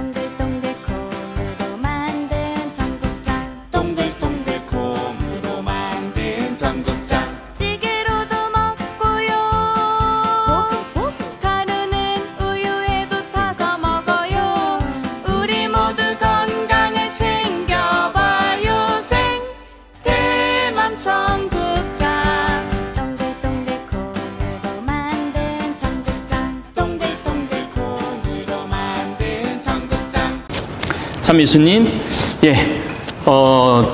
동글동글 콩으로 만든 청국장. 동글동글 콩으로 만든 청국장. 찌개로도 먹고요. 가루는 우유에도 타서 먹어요. 우리 모두 건강을 챙겨봐요. 생태맘 청국장. 동글동글 콩으로 만든 청국장. 동글동글 콩으로 만든 청국장. 참 예수님,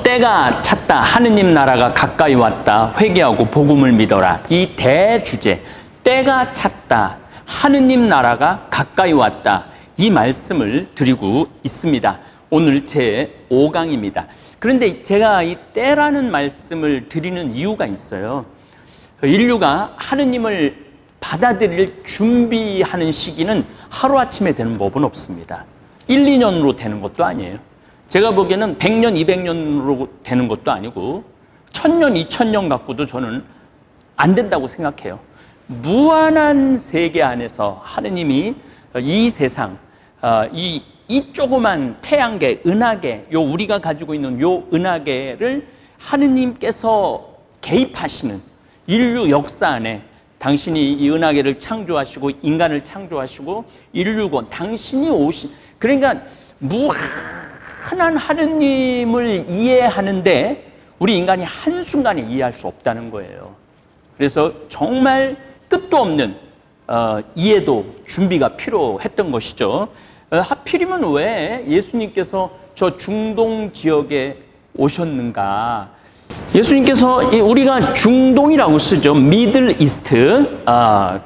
때가 찼다. 하느님 나라가 가까이 왔다. 회개하고 복음을 믿어라. 이 대주제, 때가 찼다. 하느님 나라가 가까이 왔다. 이 말씀을 드리고 있습니다. 오늘 제 5강입니다. 그런데 제가 이 때라는 말씀을 드리는 이유가 있어요. 인류가 하느님을 받아들일 준비하는 시기는 하루아침에 되는 법은 없습니다. 1, 2년으로 되는 것도 아니에요. 제가 보기에는 100년, 200년으로 되는 것도 아니고 1000년, 2000년 갖고도 저는 안 된다고 생각해요. 무한한 세계 안에서 하느님이 이 세상, 이 조그만 태양계, 은하계, 우리가 가지고 있는 요 은하계를 하느님께서 개입하시는 인류 역사 안에 당신이 이 은하계를 창조하시고 인간을 창조하시고 인류권, 당신이 오신, 그러니까 무한한 하느님을 이해하는데 우리 인간이 한순간에 이해할 수 없다는 거예요. 그래서 정말 끝도 없는 이해도 준비가 필요했던 것이죠. 하필이면 왜 예수님께서 저 중동 지역에 오셨는가? 예수님께서 우리가 중동이라고 쓰죠. 미들 이스트,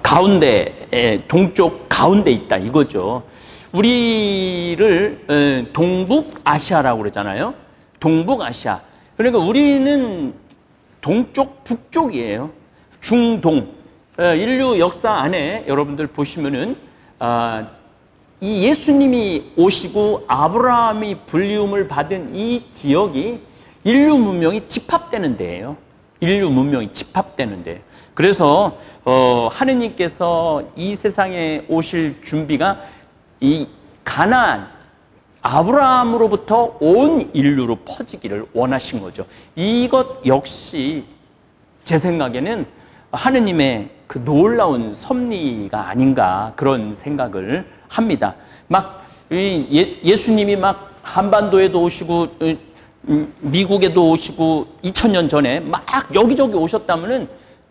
가운데, 동쪽 가운데 있다 이거죠. 우리를 동북아시아라고 그러잖아요. 동북아시아. 그러니까 우리는 동쪽, 북쪽이에요. 중동. 인류 역사 안에 여러분들 보시면은 이 예수님이 오시고 아브라함이 불리움을 받은 이 지역이 인류 문명이 집합되는 데예요. 인류 문명이 집합되는 데. 그래서 하느님께서 이 세상에 오실 준비가 이 가나안, 아브라함으로부터 온 인류로 퍼지기를 원하신 거죠. 이것 역시 제 생각에는 하느님의 그 놀라운 섭리가 아닌가 그런 생각을 합니다. 막 예수님이 막 한반도에도 오시고 미국에도 오시고 2000년 전에 막 여기저기 오셨다면은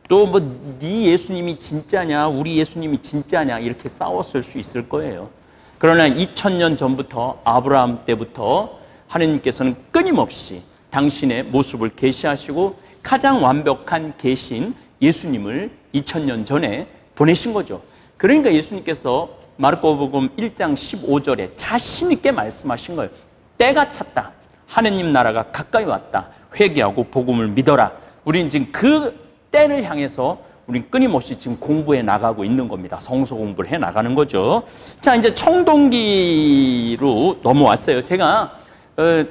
또 뭐 네 예수님이 진짜냐 우리 예수님이 진짜냐 이렇게 싸웠을 수 있을 거예요. 그러나 2000년 전부터 아브라함 때부터 하느님께서는 끊임없이 당신의 모습을 계시하시고 가장 완벽한 계신 예수님을 2000년 전에 보내신 거죠. 그러니까 예수님께서 마르코복음 1장 15절에 자신 있게 말씀하신 거예요. 때가 찼다. 하느님 나라가 가까이 왔다. 회개하고 복음을 믿어라. 우리는 지금 그 때를 향해서 우리는 끊임없이 지금 공부해 나가고 있는 겁니다. 성서 공부를 해 나가는 거죠. 자, 이제 청동기로 넘어왔어요. 제가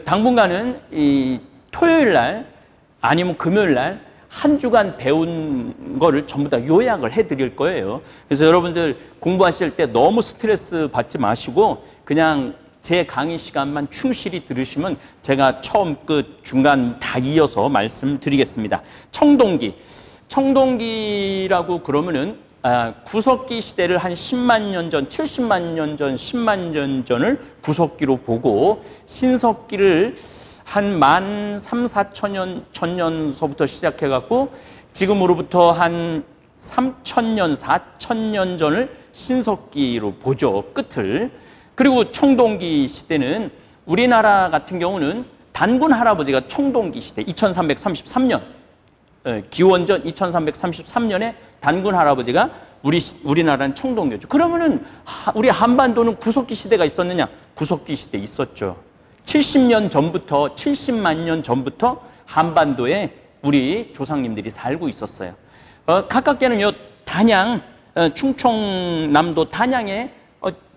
당분간은 이 토요일 날 아니면 금요일 날 한 주간 배운 거를 전부 다 요약을 해드릴 거예요. 그래서 여러분들 공부하실 때 너무 스트레스 받지 마시고 그냥 제 강의 시간만 충실히 들으시면 제가 처음 끝 중간 다 이어서 말씀드리겠습니다. 청동기라고 그러면은 구석기 시대를 한 10만 년 전, 70만 년 전, 10만 년 전을 구석기로 보고 신석기를 한 13,000~14,000년 전년서부터 시작해갖고 지금으로부터 한 3,000년, 4,000년 전을 신석기로 보죠. 끝을. 그리고 청동기 시대는 우리나라 같은 경우는 단군 할아버지가 청동기 시대 2333년 기원전 2333년에 단군 할아버지가 우리나라는 청동기였죠. 그러면은 우리 한반도는 구석기 시대가 있었느냐? 구석기 시대 있었죠. 70년 전부터 70만 년 전부터 한반도에 우리 조상님들이 살고 있었어요. 가깝게는 요 단양, 충청남도 단양에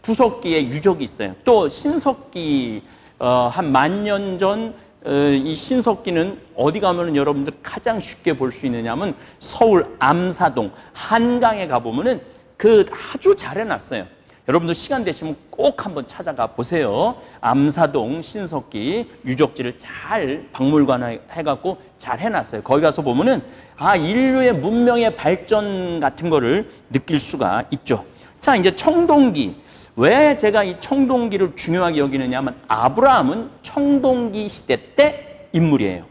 구석기의 유적이 있어요. 또 신석기 한 10,000년 전 이 신석기는 어디 가면은 여러분들 가장 쉽게 볼 수 있느냐면 서울 암사동 한강에 가보면은 그 아주 잘 해놨어요. 여러분도 시간 되시면 꼭 한번 찾아가 보세요. 암사동 신석기 유적지를 잘 박물관 해갖고 잘 해놨어요. 거기 가서 보면은 인류의 문명의 발전 같은 거를 느낄 수가 있죠. 자, 이제 청동기. 왜 제가 이 청동기를 중요하게 여기느냐 하면 아브라함은 청동기 시대 때 인물이에요.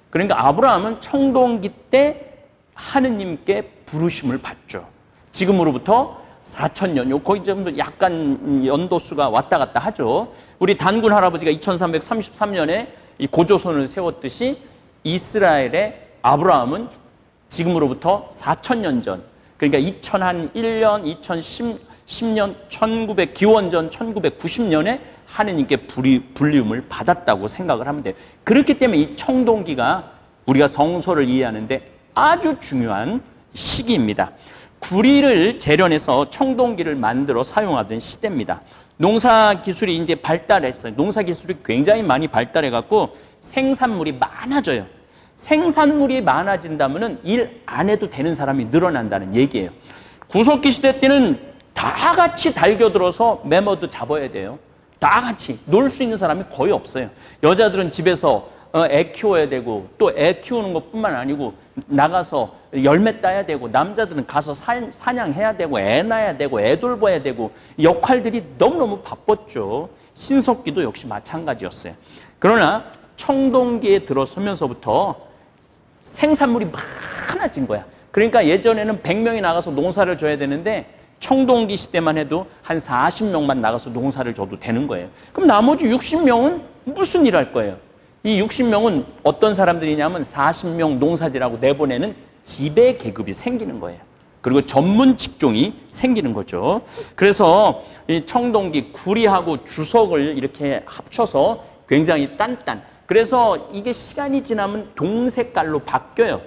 그러니까 아브라함은 청동기 때 하느님께 부르심을 받죠. 지금으로부터 4,000년, 거의 좀 약간 연도수가 왔다 갔다 하죠. 우리 단군 할아버지가 2333년에 이 고조선을 세웠듯이 이스라엘의 아브라함은 지금으로부터 4,000년 전, 그러니까 2001년, 2010년, 기원전 1990년에 하느님께 불리움을 받았다고 생각을 하면 돼요. 그렇기 때문에 이 청동기가 우리가 성소를 이해하는데 아주 중요한 시기입니다. 구리를 재련해서 청동기를 만들어 사용하던 시대입니다. 농사 기술이 이제 발달했어요. 농사 기술이 굉장히 많이 발달해갖고 생산물이 많아져요. 생산물이 많아진다면 일 안 해도 되는 사람이 늘어난다는 얘기예요. 구석기 시대 때는 다 같이 달겨들어서 매머도 잡아야 돼요. 다 같이 놀 수 있는 사람이 거의 없어요. 여자들은 집에서 애 키워야 되고 또 애 키우는 것뿐만 아니고 나가서 열매 따야 되고 남자들은 가서 사냥해야 되고 애 낳아야 되고 애 돌봐야 되고 역할들이 너무너무 바빴죠. 신석기도 역시 마찬가지였어요. 그러나 청동기에 들어서면서부터 생산물이 많아진 거야. 그러니까 예전에는 100명이 나가서 농사를 져야 되는데 청동기 시대만 해도 한 40명만 나가서 농사를 져도 되는 거예요. 그럼 나머지 60명은 무슨 일 할 거예요? 이 60명은 어떤 사람들이냐면 40명 농사지라고 내보내는 지배 계급이 생기는 거예요. 그리고 전문 직종이 생기는 거죠. 그래서 이 청동기, 구리하고 주석을 이렇게 합쳐서 굉장히 단단. 그래서 이게 시간이 지나면 동색깔로 바뀌어요.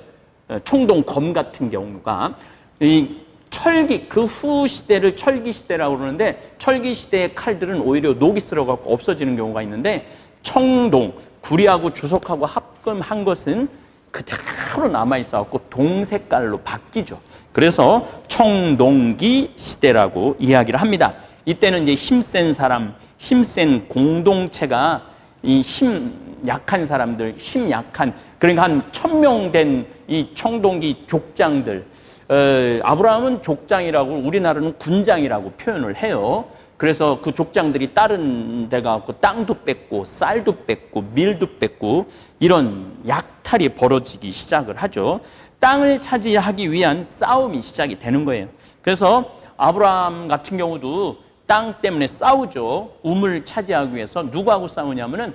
청동검 같은 경우가. 이 철기, 그 후 시대를 철기 시대라고 그러는데 철기 시대의 칼들은 오히려 녹이 쓸어갖고 없어지는 경우가 있는데 청동, 구리하고 주석하고 합금한 것은 그대로 남아있어갖고 동색깔로 바뀌죠. 그래서 청동기 시대라고 이야기를 합니다. 이때는 이제 힘센 사람, 힘센 공동체가 이 힘 약한 사람들, 힘 약한, 그러니까 한 1,000명 된 이 청동기 족장들, 아브라함은 족장이라고 우리나라는 군장이라고 표현을 해요. 그래서 그 족장들이 다른 데 가고 땅도 뺏고 쌀도 뺏고 밀도 뺏고 이런 약탈이 벌어지기 시작을 하죠. 땅을 차지하기 위한 싸움이 시작이 되는 거예요. 그래서 아브라함 같은 경우도 땅 때문에 싸우죠. 우물 차지하기 위해서 누구하고 싸우냐면은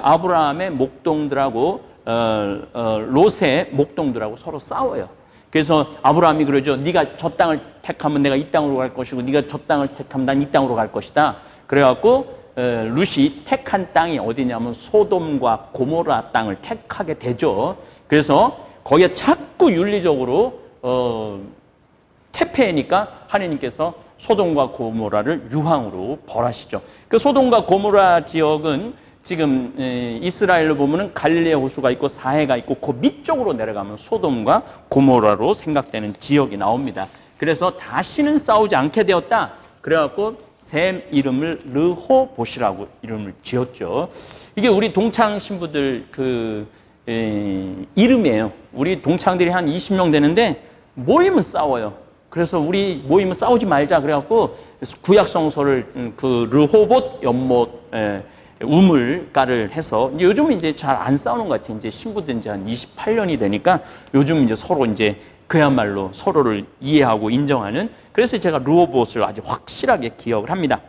아브라함의 목동들하고 롯의 목동들하고 서로 싸워요. 그래서 아브라함이 그러죠. 네가 저 땅을 택하면 내가 이 땅으로 갈 것이고 네가 저 땅을 택하면 난 이 땅으로 갈 것이다. 그래갖고 룻이 택한 땅이 어디냐면 소돔과 고모라 땅을 택하게 되죠. 그래서 거기에 자꾸 윤리적으로 퇴폐하니까 하느님께서 소돔과 고모라를 유황으로 벌하시죠. 그 소돔과 고모라 지역은 지금 이스라엘로 보면은 갈릴리 호수가 있고 사해가 있고 그 밑쪽으로 내려가면 소돔과 고모라로 생각되는 지역이 나옵니다. 그래서 다시는 싸우지 않게 되었다. 그래갖고 샘 이름을 르호봇이라고 이름을 지었죠. 이게 우리 동창 신부들 이름이에요. 우리 동창들이 한 20명 되는데 모이면 싸워요. 그래서 우리 모이면 싸우지 말자. 그래갖고 구약 성서를 그 르호봇 연못 우물가를 해서 이제 요즘은 이제 잘 안 싸우는 것 같아요. 이제 신부된 지 한 28년이 되니까 요즘 이제 서로 이제 그야말로 서로를 이해하고 인정하는. 그래서 제가 르호봇을 아주 확실하게 기억을 합니다.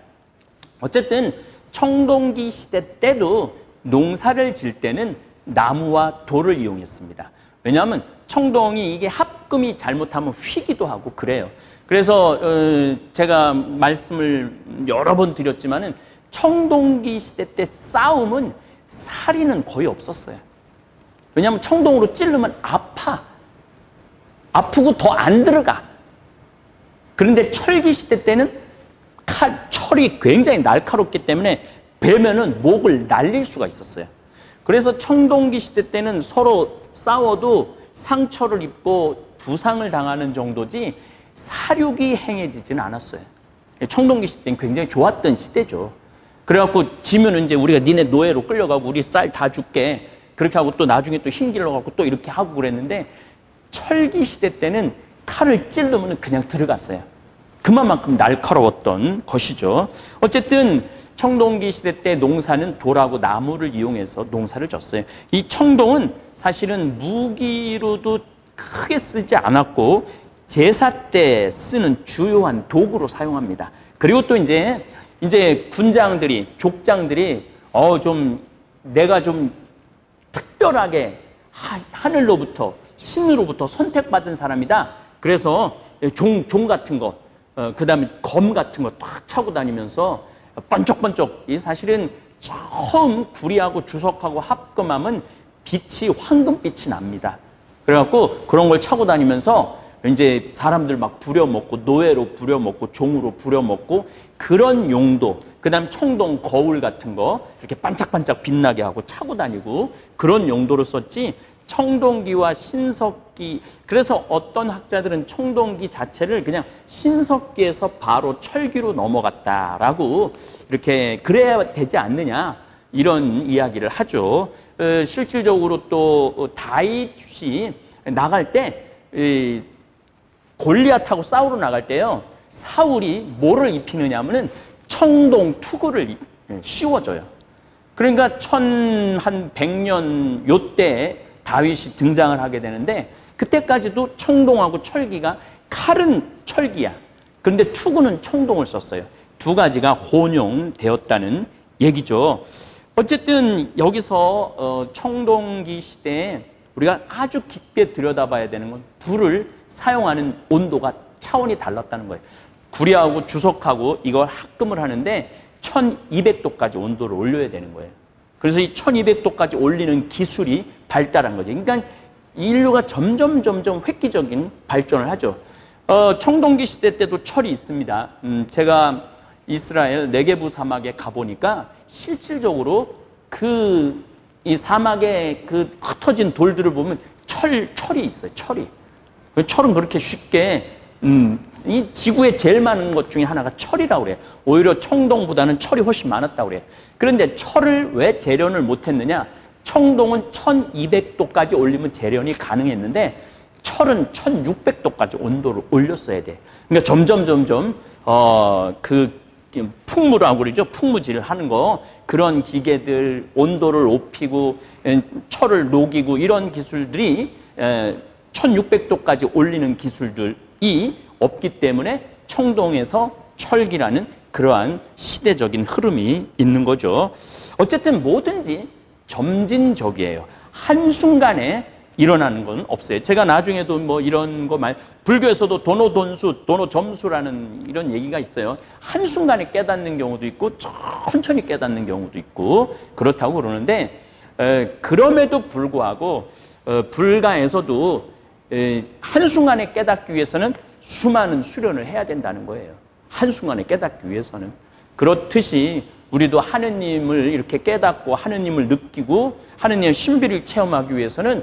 어쨌든 청동기 시대 때도 농사를 질 때는 나무와 돌을 이용했습니다. 왜냐하면 청동이 이게 합금이 잘못하면 휘기도 하고 그래요. 그래서 제가 말씀을 여러 번 드렸지만은 청동기 시대 때 싸움은 살인은 거의 없었어요. 왜냐하면 청동으로 찌르면 아프고 더 안 들어가. 그런데 철기 시대 때는 철이 굉장히 날카롭기 때문에 베면은 목을 날릴 수가 있었어요. 그래서 청동기 시대 때는 서로 싸워도 상처를 입고 부상을 당하는 정도지 사륙이 행해지지는 않았어요. 청동기 시대는 굉장히 좋았던 시대죠. 그래갖고 지면은 이제 우리가 니네 노예로 끌려가고 우리 쌀 다 줄게. 그렇게 하고 또 나중에 또 힘길러갖고 또 이렇게 하고 그랬는데 철기 시대 때는 칼을 찌르면 그냥 들어갔어요. 그만큼 날카로웠던 것이죠. 어쨌든 청동기 시대 때 농사는 돌하고 나무를 이용해서 농사를 졌어요. 이 청동은 사실은 무기로도 크게 쓰지 않았고 제사 때 쓰는 주요한 도구로 사용합니다. 그리고 또 이제 군장들이, 족장들이 좀 내가 좀 특별하게 하늘로부터, 신으로부터 선택받은 사람이다. 그래서 종 같은 거, 그 다음에 검 같은 거 탁 차고 다니면서 번쩍번쩍, 이 사실은 처음 구리하고 주석하고 합금하면 빛이 황금빛이 납니다. 그래갖고 그런 걸 차고 다니면서 이제 사람들 막 부려먹고 노예로 부려먹고 종으로 부려먹고 그런 용도, 그 다음 청동 거울 같은 거 이렇게 반짝반짝 빛나게 하고 차고 다니고 그런 용도로 썼지 청동기와 신석기, 그래서 어떤 학자들은 청동기 자체를 그냥 신석기에서 바로 철기로 넘어갔다라고 이렇게 그래야 되지 않느냐 이런 이야기를 하죠. 실질적으로 또 다윗이 나갈 때 골리앗하고 싸우러 나갈 때요, 사울이 뭐를 입히느냐 하면은 청동 투구를 씌워줘요. 그러니까 1100년 요때 다윗이 등장을 하게 되는데 그때까지도 청동하고 철기가, 칼은 철기야. 그런데 투구는 청동을 썼어요. 두 가지가 혼용되었다는 얘기죠. 어쨌든 여기서 청동기 시대에 우리가 아주 깊게 들여다봐야 되는 건 불을 사용하는 온도가 차원이 달랐다는 거예요. 구리하고 주석하고 이걸 합금을 하는데 1200도까지 온도를 올려야 되는 거예요. 그래서 이 1200도까지 올리는 기술이 발달한 거죠. 그러니까 인류가 점점 획기적인 발전을 하죠. 청동기 시대 때도 철이 있습니다. 제가 이스라엘 네게부 사막에 가보니까 실질적으로 이 사막에 그 흩어진 돌들을 보면 철이 있어요. 철은 그렇게 쉽게 이 지구에 제일 많은 것 중에 하나가 철이라고 그래요. 오히려 청동보다는 철이 훨씬 많았다고 그래요. 그런데 철을 왜 재련을 못했느냐? 청동은 1200도까지 올리면 재련이 가능했는데 철은 1600도까지 온도를 올렸어야 돼. 그러니까 점점 그 풍무라고 그러죠. 풍무질을 하는 거, 그런 기계들 온도를 높이고 철을 녹이고 이런 기술들이 1600도까지 올리는 기술들이 없기 때문에 청동에서 철기라는 그러한 시대적인 흐름이 있는 거죠. 어쨌든 뭐든지 점진적이에요. 한순간에 일어나는 건 없어요. 제가 나중에도 뭐 이런 거 불교에서도 도노점수라는 이런 얘기가 있어요. 한순간에 깨닫는 경우도 있고 천천히 깨닫는 경우도 있고 그렇다고 그러는데 그럼에도 불구하고 불가에서도 한순간에 깨닫기 위해서는 수많은 수련을 해야 된다는 거예요. 한순간에 깨닫기 위해서는. 그렇듯이 우리도 하느님을 이렇게 깨닫고 하느님을 느끼고 하느님의 신비를 체험하기 위해서는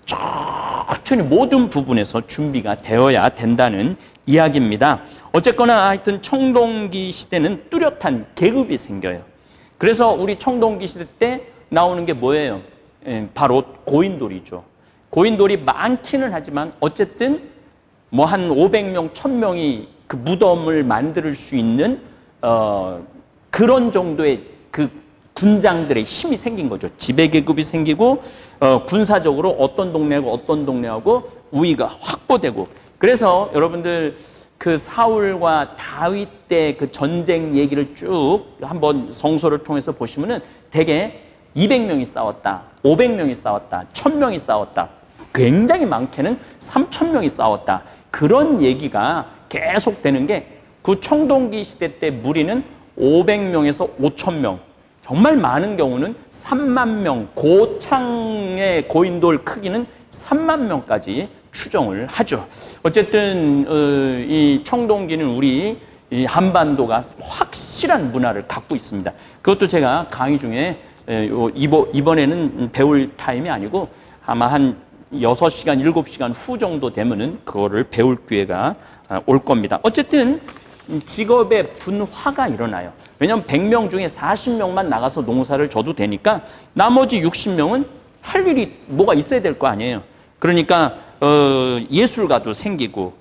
천천히 모든 부분에서 준비가 되어야 된다는 이야기입니다. 어쨌거나 하여튼 청동기 시대는 뚜렷한 계급이 생겨요. 그래서 우리 청동기 시대 때 나오는 게 뭐예요? 바로 고인돌이죠. 고인돌이 많기는 하지만 어쨌든 뭐 한 500명, 1000명이 그 무덤을 만들 수 있는 그런 정도의 그 군장들의 힘이 생긴 거죠. 지배계급이 생기고 군사적으로 어떤 동네하고 우위가 확보되고, 그래서 여러분들 그 사울과 다윗 때 그 전쟁 얘기를 쭉 한번 성서를 통해서 보시면은 대개 200명이 싸웠다, 500명이 싸웠다, 1000명이 싸웠다, 굉장히 많게는 3000명이 싸웠다, 그런 얘기가 계속 되는 게 그 청동기 시대 때 무리는 500명에서 5000명, 정말 많은 경우는 3만 명, 고창의 고인돌 크기는 3만 명까지 추정을 하죠. 어쨌든 이 청동기는 우리 이 한반도가 확실한 문화를 갖고 있습니다. 그것도 제가 강의 중에 이번에는 배울 타임이 아니고 아마 한 6시간, 7시간 후 정도 되면은 그거를 배울 기회가 올 겁니다. 어쨌든 직업의 분화가 일어나요. 왜냐하면 100명 중에 40명만 나가서 농사를 져도 되니까 나머지 60명은 할 일이 뭐가 있어야 될 거 아니에요. 그러니까 예술가도 생기고,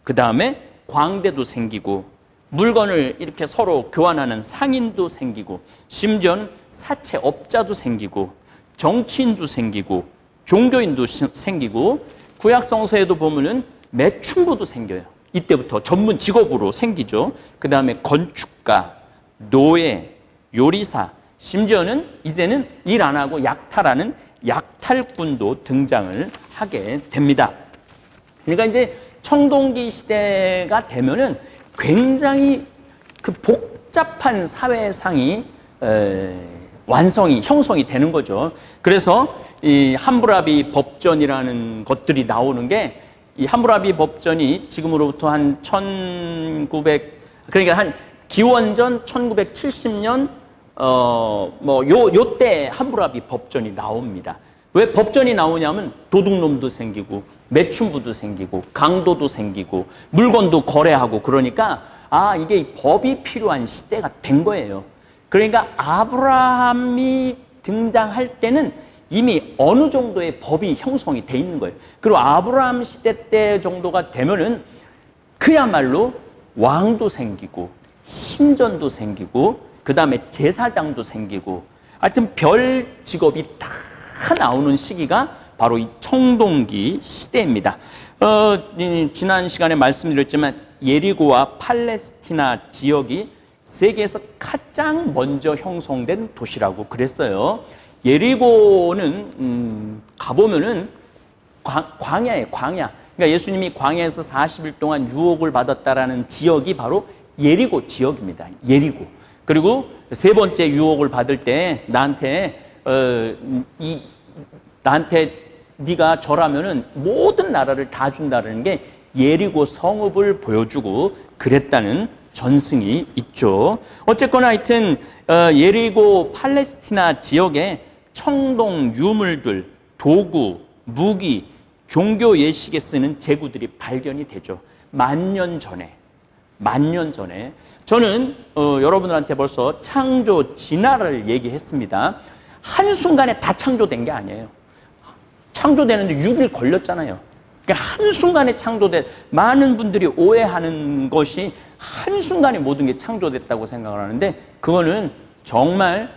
그 다음에 광대도 생기고, 물건을 이렇게 서로 교환하는 상인도 생기고, 심지어는 사채업자도 생기고, 정치인도 생기고, 종교인도 생기고, 구약 성서에도 보면은 매춘부도 생겨요. 이때부터 전문 직업으로 생기죠. 그 다음에 건축가, 노예, 요리사, 심지어는 이제는 일 안 하고 약탈하는 약탈꾼도 등장을 하게 됩니다. 그러니까 이제 청동기 시대가 되면은 굉장히 그 복잡한 사회상이 형성이 되는 거죠. 그래서 이 함무라비 법전이라는 것들이 나오는 게, 이 함무라비 법전이 지금으로부터 한 1900, 그러니까 한 기원전 1970년 요때 함무라비 법전이 나옵니다. 왜 법전이 나오냐면 도둑놈도 생기고 매춘부도 생기고 강도도 생기고 물건도 거래하고, 그러니까 이게 법이 필요한 시대가 된 거예요. 그러니까 아브라함이 등장할 때는 이미 어느 정도의 법이 형성이 돼 있는 거예요. 그리고 아브라함 시대 때 정도가 되면은 그야말로 왕도 생기고 신전도 생기고, 그 다음에 제사장도 생기고, 하여튼 별 직업이 다 나오는 시기가 바로 이 청동기 시대입니다. 지난 시간에 말씀드렸지만 예리고와 팔레스티나 지역이 세계에서 가장 먼저 형성된 도시라고 그랬어요. 예리고는 가보면은 광야예요, 광야. 그러니까 예수님이 광야에서 40일 동안 유혹을 받았다라는 지역이 바로 예리고 지역입니다. 예리고. 그리고 세 번째 유혹을 받을 때 나한테 네가 절하면은 모든 나라를 다 준다는 게 예리고 성읍을 보여주고 그랬다는 전승이 있죠. 어쨌거나 하여튼 예리고 팔레스티나 지역에 청동 유물들, 도구, 무기, 종교 예식에 쓰는 제구들이 발견이 되죠. 만 년 전에 저는 여러분들한테 벌써 창조 진화를 얘기했습니다. 한순간에 다 창조된 게 아니에요. 창조되는데 6일 걸렸잖아요. 그러니까 한순간에 창조된, 많은 분들이 오해하는 것이 한순간에 모든 게 창조됐다고 생각을 하는데, 그거는 정말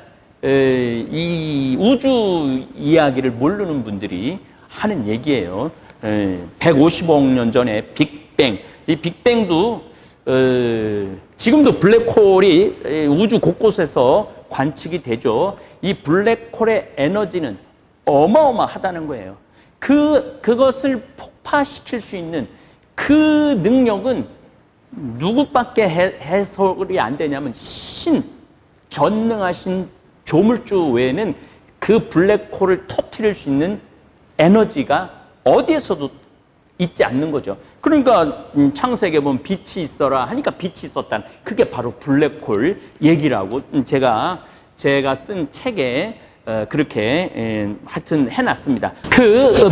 이 우주 이야기를 모르는 분들이 하는 얘기예요. 150억 년 전에 빅뱅, 이 빅뱅도 지금도 블랙홀이 우주 곳곳에서 관측이 되죠. 이 블랙홀의 에너지는 어마어마하다는 거예요. 그것을 폭파시킬 수 있는 그 능력은 누구밖에 해석이 안 되냐면 전능하신 조물주 외에는 그 블랙홀을 터뜨릴 수 있는 에너지가 어디에서도 있지 않는 거죠. 그러니까 창세기에 보면 빛이 있어라 하니까 빛이 있었다. 그게 바로 블랙홀 얘기라고 제가 쓴 책에 그렇게 하여튼 해놨습니다.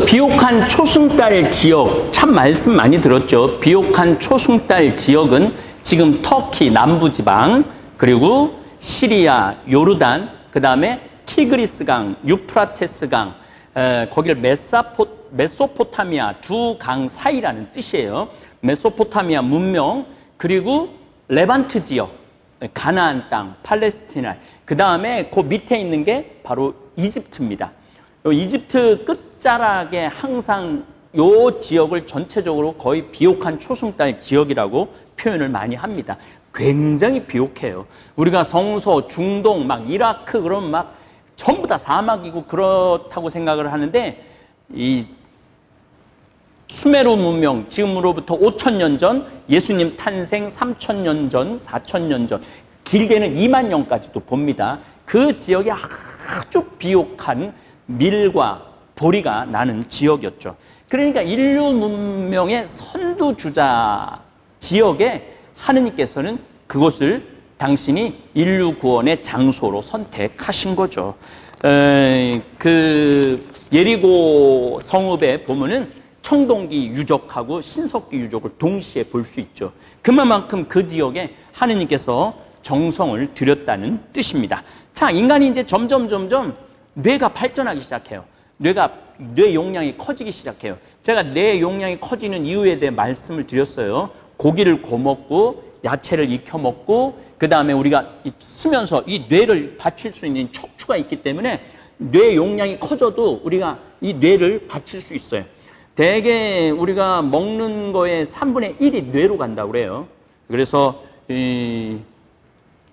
비옥한 초승달 지역, 참 말씀 많이 들었죠. 비옥한 초승달 지역은 지금 터키 남부지방, 그리고 시리아, 요르단, 그 다음에 티그리스강, 유프라테스강, 거기를 메소포타미아 두 강 사이라는 뜻이에요. 메소포타미아 문명, 그리고 레반트 지역, 가나안 땅, 팔레스티나, 그 다음에 그 밑에 있는 게 바로 이집트입니다. 이집트 끝자락에 항상 이 지역을 전체적으로 거의 비옥한 초승달 지역이라고 표현을 많이 합니다. 굉장히 비옥해요. 우리가 성서, 중동, 막 이라크 그러면 막 전부 다 사막이고 그렇다고 생각을 하는데, 이 수메르 문명, 지금으로부터 5,000년 전, 예수님 탄생 3,000년 전, 4,000년 전, 길게는 2만 년까지도 봅니다. 그 지역이 아주 비옥한 밀과 보리가 나는 지역이었죠. 그러니까 인류 문명의 선두주자 지역에 하느님께서는 그곳을 당신이 인류 구원의 장소로 선택하신 거죠. 그 예리고 성읍에 보면은 청동기 유족하고 신석기 유족을 동시에 볼 수 있죠. 그만큼 그 지역에 하느님께서 정성을 들였다는 뜻입니다. 자, 인간이 이제 점점 뇌가 발전하기 시작해요. 뇌 용량이 커지기 시작해요. 제가 뇌 용량이 커지는 이유에 대해 말씀을 드렸어요. 고기를 구워 먹고 야채를 익혀 먹고 그 다음에 우리가 쓰면서 이 뇌를 받칠 수 있는 척추가 있기 때문에 뇌 용량이 커져도 우리가 이 뇌를 받칠 수 있어요. 대개 우리가 먹는 거의 3분의 1이 뇌로 간다고 그래요. 그래서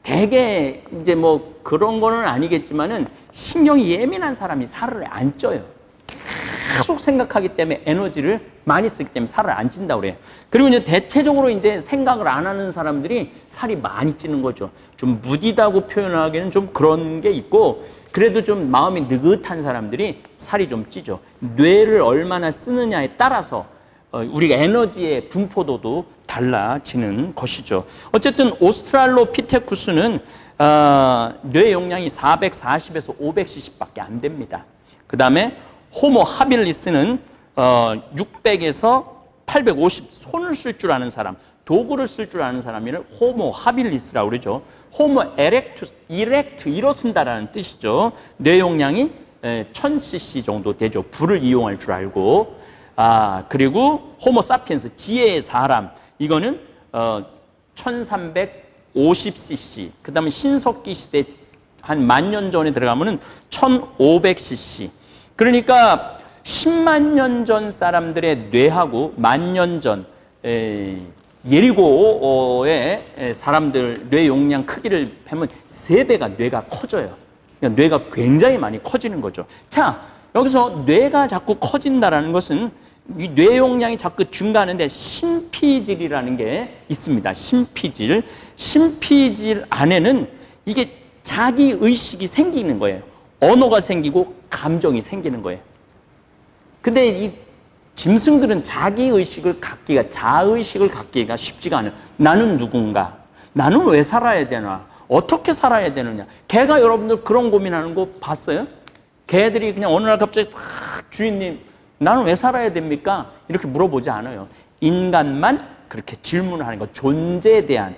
대개 이제 뭐 그런 거는 아니겠지만은 신경이 예민한 사람이 살을 안 쪄요. 계속 생각하기 때문에 에너지를 많이 쓰기 때문에 살을 안 찐다고 그래요. 그리고 이제 대체적으로 이제 생각을 안 하는 사람들이 살이 많이 찌는 거죠. 좀 무디다고 표현하기는 좀 그런 게 있고, 그래도 좀 마음이 느긋한 사람들이 살이 좀 찌죠. 뇌를 얼마나 쓰느냐에 따라서 우리가 에너지의 분포도도 달라지는 것이죠. 어쨌든 오스트랄로피테쿠스는 뇌 용량이 440에서 500cc밖에 안 됩니다. 그 다음에 호모 하빌리스는 600에서 850, 손을 쓸 줄 아는 사람, 도구를 쓸 줄 아는 사람을 호모 하빌리스라고 그러죠. 호모 에렉투스, 이렉트, 일어선다라는 뜻이죠. 뇌 용량이 1000cc 정도 되죠. 불을 이용할 줄 알고. 그리고 호모 사피엔스, 지혜의 사람, 이거는 1350cc. 그 다음에 신석기 시대 한 10,000년 전에 들어가면은 1500cc. 그러니까 10만 년 전 사람들의 뇌하고 10,000년 전 예리고의 사람들 뇌 용량 크기를 보면 3배가 뇌가 커져요. 그러니까 뇌가 굉장히 많이 커지는 거죠. 자, 여기서 뇌가 자꾸 커진다는 것은 이 뇌 용량이 자꾸 증가하는데 심피질이라는 게 있습니다. 심피질. 심피질 안에는 이게 자기 의식이 생기는 거예요. 언어가 생기고 감정이 생기는 거예요. 근데 이 짐승들은 자기 의식을 갖기가, 자의식을 갖기가 쉽지가 않아요. 나는 누군가? 나는 왜 살아야 되나? 어떻게 살아야 되느냐? 개가 여러분들 그런 고민하는 거 봤어요? 개들이 그냥 어느 날 갑자기 주인님, 나는 왜 살아야 됩니까? 이렇게 물어보지 않아요. 인간만 그렇게 질문을 하는 거. 존재에 대한,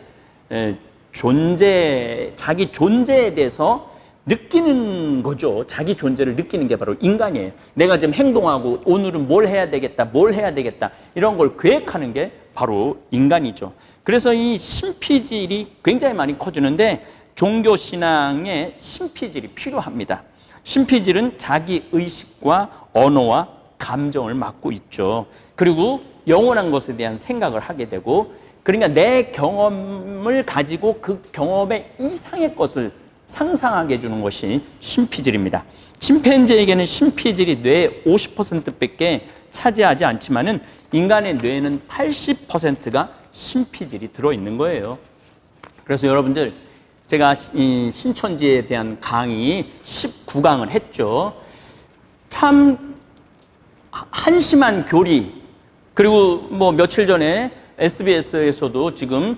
자기 존재에 대해서 느끼는 거죠. 자기 존재를 느끼는 게 바로 인간이에요. 내가 지금 행동하고 오늘은 뭘 해야 되겠다, 뭘 해야 되겠다, 이런 걸 계획하는 게 바로 인간이죠. 그래서 이 심피질이 굉장히 많이 커지는데 종교신앙에 심피질이 필요합니다. 심피질은 자기 의식과 언어와 감정을 맡고 있죠. 그리고 영원한 것에 대한 생각을 하게 되고, 그러니까 내 경험을 가지고 그 경험의 이상의 것을 상상하게 해주는 것이 심피질입니다. 침팬지에게는 심피질이 뇌의 50%밖에 차지하지 않지만은 인간의 뇌에는 80%가 심피질이 들어있는 거예요. 그래서 여러분들, 제가 이 신천지에 대한 강의 19강을 했죠. 참 한심한 교리, 그리고 뭐 며칠 전에 SBS에서도 지금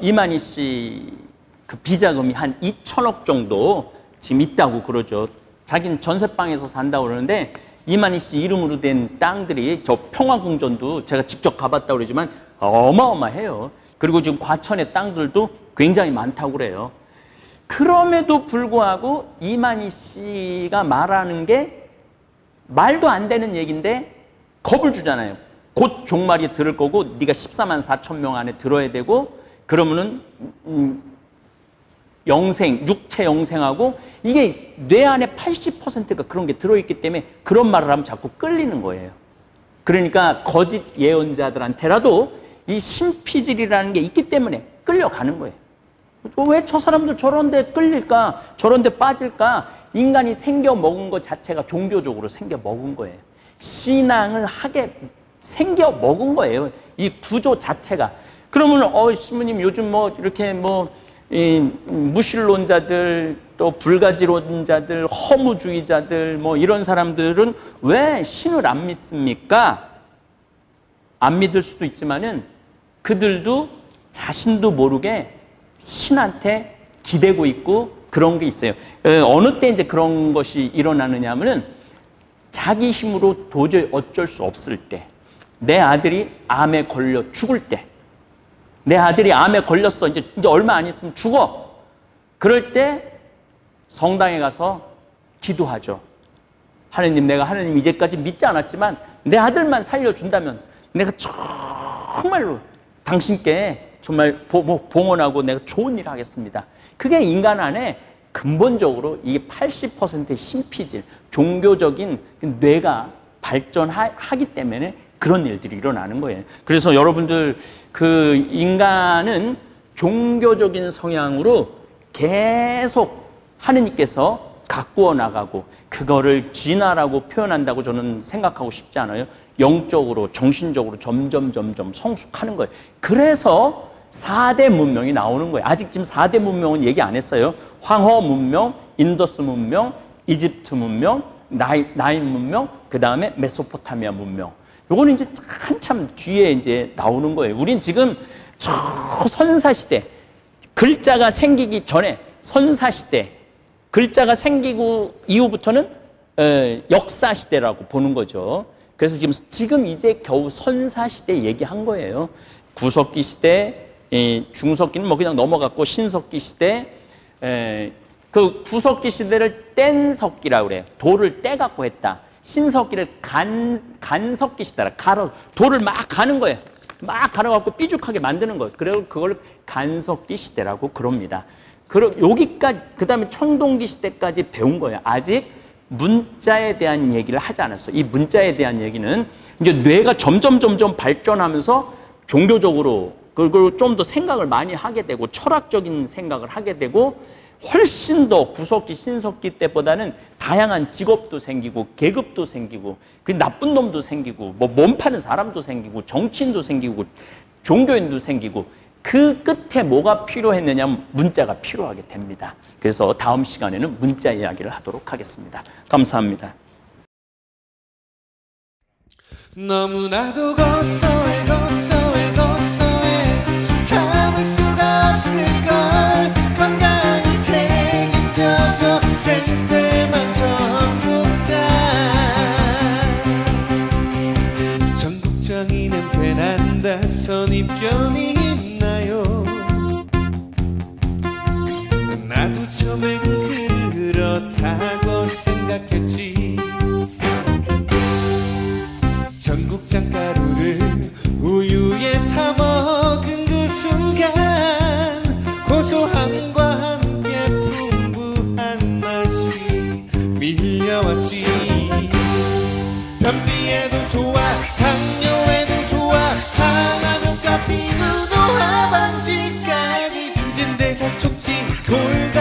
이만희 씨 그 비자금이 한 2천억 정도 지금 있다고 그러죠. 자기는 전세방에서 산다고 그러는데 이만희 씨 이름으로 된 땅들이, 저 평화궁전도 제가 직접 가봤다고 그러지만 어마어마해요. 그리고 지금 과천의 땅들도 굉장히 많다고 그래요. 그럼에도 불구하고 이만희 씨가 말하는 게 말도 안 되는 얘기인데 겁을 주잖아요. 곧 종말이 들을 거고 네가 14만 4천 명 안에 들어야 되고, 그러면은 영생, 육체 영생하고, 이게 뇌 안에 80%가 그런 게 들어있기 때문에 그런 말을 하면 자꾸 끌리는 거예요. 그러니까 거짓 예언자들한테라도 이 심피질이라는 게 있기 때문에 끌려가는 거예요. 왜 저 사람들 저런 데 끌릴까? 저런 데 빠질까? 인간이 생겨 먹은 것 자체가 종교적으로 생겨 먹은 거예요. 신앙을 하게 생겨 먹은 거예요. 이 구조 자체가. 그러면 신부님 요즘 뭐 이렇게 뭐 이 무신론자들, 또 불가지론자들, 허무주의자들, 뭐 이런 사람들은 왜 신을 안 믿습니까? 안 믿을 수도 있지만은 그들도 자신도 모르게 신한테 기대고 있고 그런 게 있어요. 어느 때 이제 그런 것이 일어나느냐 하면은 자기 힘으로 도저히 어쩔 수 없을 때, 내 아들이 암에 걸려 죽을 때, 내 아들이 암에 걸렸어. 이제 얼마 안 있으면 죽어. 그럴 때 성당에 가서 기도하죠. 하느님, 내가 하느님 이제까지 믿지 않았지만 내 아들만 살려준다면 내가 정말로 당신께 정말 봉헌하고 내가 좋은 일 하겠습니다. 그게 인간 안에 근본적으로 이게 80%의 신피질, 종교적인 뇌가 발전하기 때문에 그런 일들이 일어나는 거예요. 그래서 여러분들 그 인간은 종교적인 성향으로 계속 하느님께서 가꾸어 나가고 그거를 진화라고 표현한다고 저는 생각하고 싶지 않아요. 영적으로, 정신적으로 점점 성숙하는 거예요. 그래서 4대 문명이 나오는 거예요. 아직 지금 4대 문명은 얘기 안 했어요. 황허 문명, 인더스 문명, 이집트 문명, 나일 문명, 그 다음에 메소포타미아 문명. 요거는 이제 한참 뒤에 이제 나오는 거예요. 우린 지금 저 선사시대, 글자가 생기기 전에 선사시대, 글자가 생기고 이후부터는 역사시대라고 보는 거죠. 그래서 지금 이제 겨우 선사시대 얘기한 거예요. 구석기 시대, 중석기는 뭐 그냥 넘어갔고, 신석기 시대, 그 구석기 시대를 뗀석기라고 그래요. 돌을 떼갖고 했다. 신석기를 간석기 시대라. 돌을 막 가는 거예요. 막 갈아갖고 삐죽하게 만드는 거예요. 그리고 그걸 간석기 시대라고 그럽니다. 여기까지, 그 다음에 청동기 시대까지 배운 거예요. 아직 문자에 대한 얘기를 하지 않았어요. 이 문자에 대한 얘기는 이제 뇌가 점점 발전하면서 종교적으로 그리고 좀 더 생각을 많이 하게 되고 철학적인 생각을 하게 되고 훨씬 더 구석기, 신석기 때보다는 다양한 직업도 생기고 계급도 생기고 그 나쁜 몸도 생기고 뭐 몸 파는 사람도 생기고 정치인도 생기고 종교인도 생기고 그 끝에 뭐가 필요했느냐 문자가 필요하게 됩니다. 그래서 다음 시간에는 문자 이야기를 하도록 하겠습니다. 감사합니다. 너무나도 고소해 참을 수가 없을걸 건강히 책임져줘 생태만 전국장이 냄새난다 선입견이 있나요 나도 처음엔 그렇다고 생각했지 전국장 가루를 우유에 타먹은 그 순간 고소함과 함께 풍부한 맛이 밀려왔지 변비에도 좋아 당뇨에도 좋아 항암효과 피부도 하반지까지 신진대사 촉진 골다